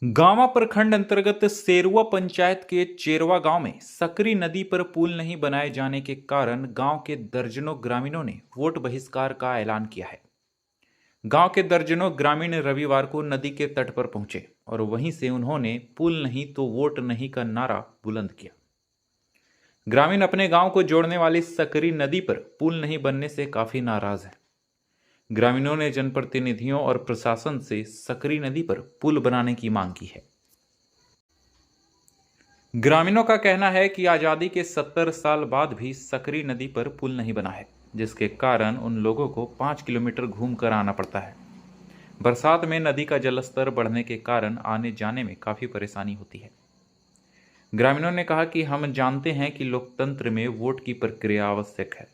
गांवा प्रखंड अंतर्गत सेरुआ पंचायत के चेरवा गांव में सकरी नदी पर पुल नहीं बनाए जाने के कारण गांव के दर्जनों ग्रामीणों ने वोट बहिष्कार का ऐलान किया है। गांव के दर्जनों ग्रामीण रविवार को नदी के तट पर पहुंचे और वहीं से उन्होंने पुल नहीं तो वोट नहीं का नारा बुलंद किया। ग्रामीण अपने गांव को जोड़ने वाली सकरी नदी पर पुल नहीं बनने से काफी नाराज हैं। ग्रामीणों ने जनप्रतिनिधियों और प्रशासन से सकरी नदी पर पुल बनाने की मांग की है। ग्रामीणों का कहना है कि आजादी के 70 साल बाद भी सकरी नदी पर पुल नहीं बना है, जिसके कारण उन लोगों को 5 किलोमीटर घूमकर आना पड़ता है। बरसात में नदी का जलस्तर बढ़ने के कारण आने जाने में काफी परेशानी होती है। ग्रामीणों ने कहा कि हम जानते हैं कि लोकतंत्र में वोट की प्रक्रिया आवश्यक है,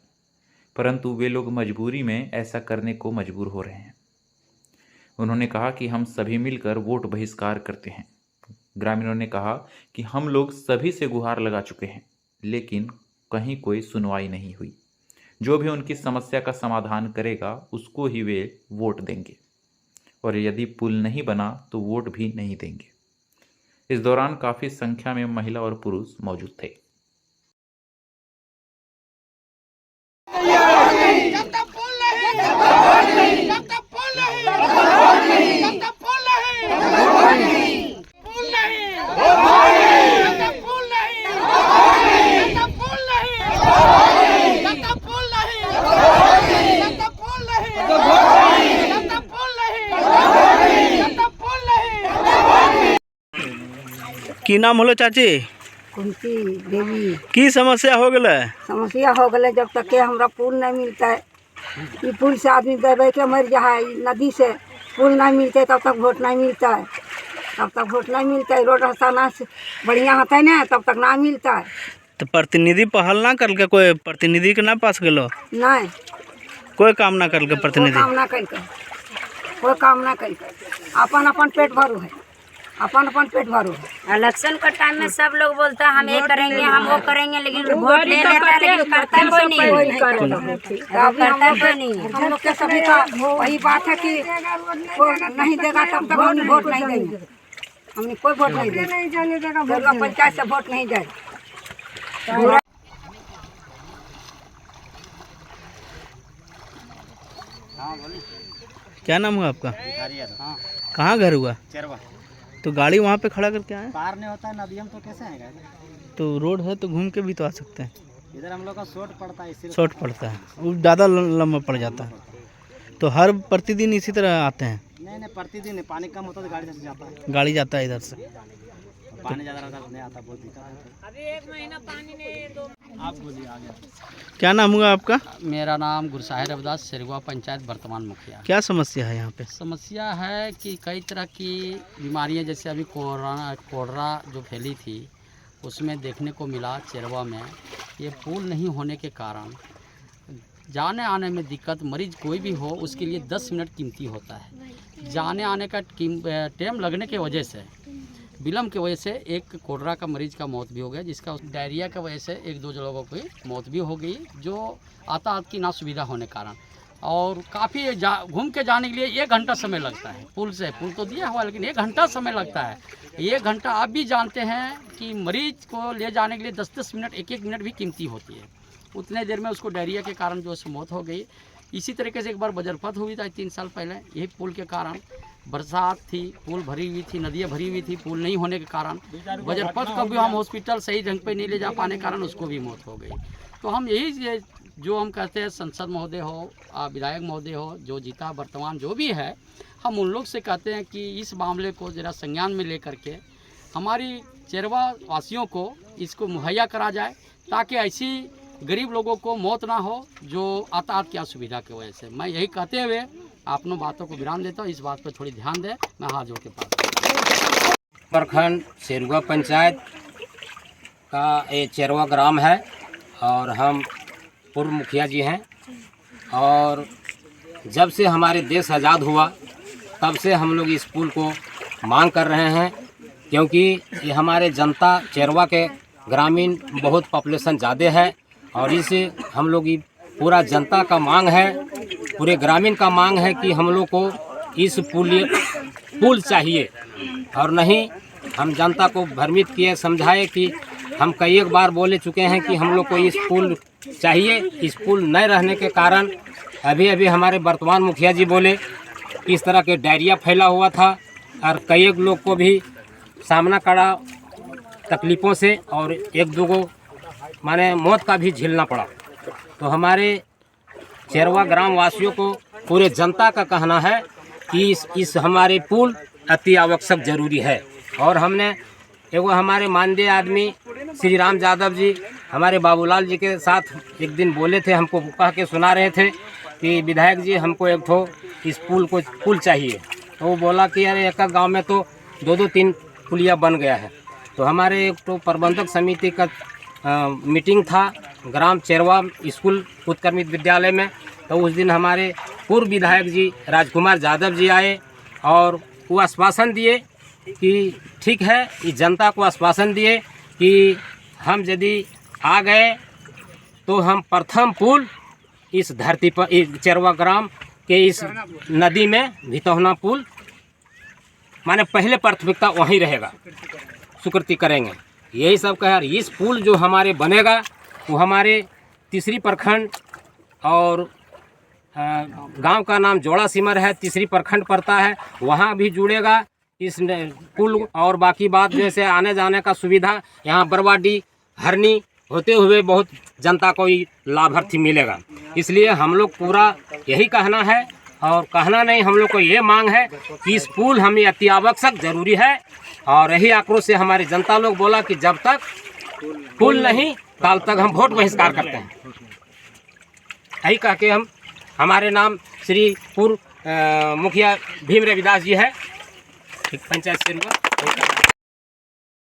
परंतु वे लोग मजबूरी में ऐसा करने को मजबूर हो रहे हैं। उन्होंने कहा कि हम सभी मिलकर वोट बहिष्कार करते हैं। ग्रामीणों ने कहा कि हम लोग सभी से गुहार लगा चुके हैं, लेकिन कहीं कोई सुनवाई नहीं हुई। जो भी उनकी समस्या का समाधान करेगा उसको ही वे वोट देंगे, और यदि पुल नहीं बना तो वोट भी नहीं देंगे। इस दौरान काफी संख्या में महिला और पुरुष मौजूद थे। की नाम होलो चाची? कुंती देवी। की समस्या हो गल? समस्या हो गए जब तक के हमरा पुल नहीं मिलता है। ये पुल से आदमी दबे के मर जा है। नदी से पुल नहीं मिलते तब तक वोट नहीं मिलता है। तब तक वोट नहीं मिलता है। रोड रास्ता ना बढ़िया होता है ना, तब तक ना मिलता है। तो प्रतिनिधि पहल ना करके? कोई प्रतिनिधि के ना पास गलो? नहीं, कोई काम ना करके प्रतिनिधि? कोई काम ना करके अपन अपन पेट भरू है। अपन पेट भरो। इलेक्शन का टाइम में सब लोग बोलता है हम ये करेंगे, हम वो करेंगे, लेकिन वोट ले लेता है, लेकिन करता कोई नहीं है। हम लोग के सभी का वही बात है कि नहीं देगा तब तक हम वोट नहीं देंगे। हमने कोई वोट नहीं देगा। पंचायत से वोट नहीं जाएगा। क्या नाम हुआ आपका? कहाँ घर हुआ? चेरवा। तो गाड़ी वहाँ पे खड़ा करके आए? पार नहीं होता है नदी, हम तो कैसे आएगा? तो रोड है तो घूम के भी तो आ सकते हैं। इधर हम लोग का शॉर्ट पड़ता है। शॉर्ट पड़ता है, वो ज़्यादा लंबा पड़ जाता है। तो हर प्रतिदिन इसी तरह आते हैं? नहीं, प्रतिदिन पानी कम होता तो गाड़ी से जाता है। गाड़ी जाता है इधर से? पानी ज़्यादा रहता तो नहीं आता, बहुत दिक्कत है। अभी 1 महीना पानी नहीं तो आप बोलिए आगे। क्या नाम हुआ आपका? मेरा नाम गुरसाहिर रविदास, सेरुआ पंचायत वर्तमान मुखिया। क्या समस्या है यहाँ पे? समस्या है कि कई तरह की बीमारियां, जैसे अभी कोरोना जो फैली थी उसमें देखने को मिला चेरवा में। ये पुल नहीं होने के कारण जाने आने में दिक्कत, मरीज कोई भी हो उसके लिए 10 मिनट कीमती होता है। जाने आने का टाइम लगने की वजह से, विलम्ब की वजह से एक कोरोना का मरीज का मौत भी हो गया, जिसका डायरिया की वजह से 1-2 लोगों की मौत भी हो गई, जो यातायात की ना सुविधा होने कारण। और काफ़ी घूम के जाने के लिए 1 घंटा समय लगता है। पुल तो दिया हुआ, लेकिन 1 घंटा समय लगता है। 1 घंटा आप भी जानते हैं कि मरीज को ले जाने के लिए 10-10 मिनट, 1-1 मिनट भी कीमती होती है। उतने देर में उसको डायरिया के कारण जो है मौत हो गई। इसी तरीके से एक बार वज्रपात हुई था 3 साल पहले, यही पुल के कारण। बरसात थी, पुल भरी हुई थी, नदियाँ भरी हुई थी, पुल नहीं होने के कारण वज्रपात को भी हम हॉस्पिटल सही ढंग पे नहीं ले जा पाने के कारण उसको भी मौत हो गई। तो हम यही जो हम कहते हैं, संसद महोदय हो, विधायक महोदय हो, जो जीता वर्तमान जो भी है, हम उन लोग से कहते हैं कि इस मामले को ज़रा संज्ञान में लेकर के हमारी चेरवा वासियों को इसको मुहैया करा जाए, ताकि ऐसी गरीब लोगों को मौत ना हो जो यातायात की असुविधा की वजह से। मैं यही कहते हुए अपनों बातों को विराम देता हूँ। इस बात पर थोड़ी ध्यान दें। मैं हाथ जोड़ के पास प्रखंड सेरुआ पंचायत का ये चेरवा ग्राम है और हम पूर्व मुखिया जी हैं। और जब से हमारे देश आज़ाद हुआ तब से हम लोग इस पुल को मांग कर रहे हैं, क्योंकि ये हमारे जनता चेरवा के ग्रामीण बहुत पॉपुलेशन ज़्यादा है और इसे हम लोग पूरा जनता का मांग है, पूरे ग्रामीण का मांग है कि हम लोग को इस पुल चाहिए। और नहीं हम जनता को भ्रमित किए, समझाए कि हम कई एक बार बोले चुके हैं कि हम लोग को इस पुल चाहिए। स्कूल न रहने के कारण अभी अभी हमारे वर्तमान मुखिया जी बोले इस तरह के डायरिया फैला हुआ था और कई एक लोग को भी सामना करा तकलीफ़ों से और एक दो को माने मौत का भी झेलना पड़ा। तो हमारे चेरवा ग्राम वासियों को, पूरे जनता का कहना है कि इस हमारे पुल अति आवश्यक जरूरी है। और हमने एगो हमारे माननीय आदमी श्री राम यादव जी हमारे बाबूलाल जी के साथ एक दिन बोले थे, हमको कह के सुना रहे थे कि विधायक जी हमको एक ठो इस पुल चाहिए। तो वो बोला कि यार एक गांव में तो 2-3 पुलिया बन गया है। तो हमारे एक तो प्रबंधक समिति का मीटिंग था ग्राम चेरवा स्कूल उत्क्रमित विद्यालय में। तो उस दिन हमारे पूर्व विधायक जी राजकुमार यादव जी आए और वो आश्वासन दिए कि ठीक है, इस जनता को आश्वासन दिए कि हम यदि आ गए तो हम प्रथम पुल इस धरती पर, इस चेरवा ग्राम के इस नदी में भितौना पुल माने पहले प्राथमिकता वहीं रहेगा, स्वीकृति करेंगे। यही सब कह। इस पुल जो हमारे बनेगा वो हमारे तीसरी प्रखंड और गांव का नाम जोड़ा सिमर है, तीसरी प्रखंड पड़ता है, वहाँ भी जुड़ेगा इस पुल। और बाकी बात जैसे आने जाने का सुविधा यहाँ बरवाडी हरनी होते हुए बहुत जनता को लाभार्थी मिलेगा। इसलिए हम लोग पूरा यही कहना है और कहना नहीं, हम लोग को ये मांग है कि इस पुल हमें अति आवश्यक जरूरी है। और यही आक्रोश से हमारी जनता लोग बोला कि जब तक पुल नहीं तब तक हम वोट बहिष्कार करते हैं। यही कह के हम, हमारे नाम श्री पूर्व मुखिया भीम रविदास जी है, पंचायत से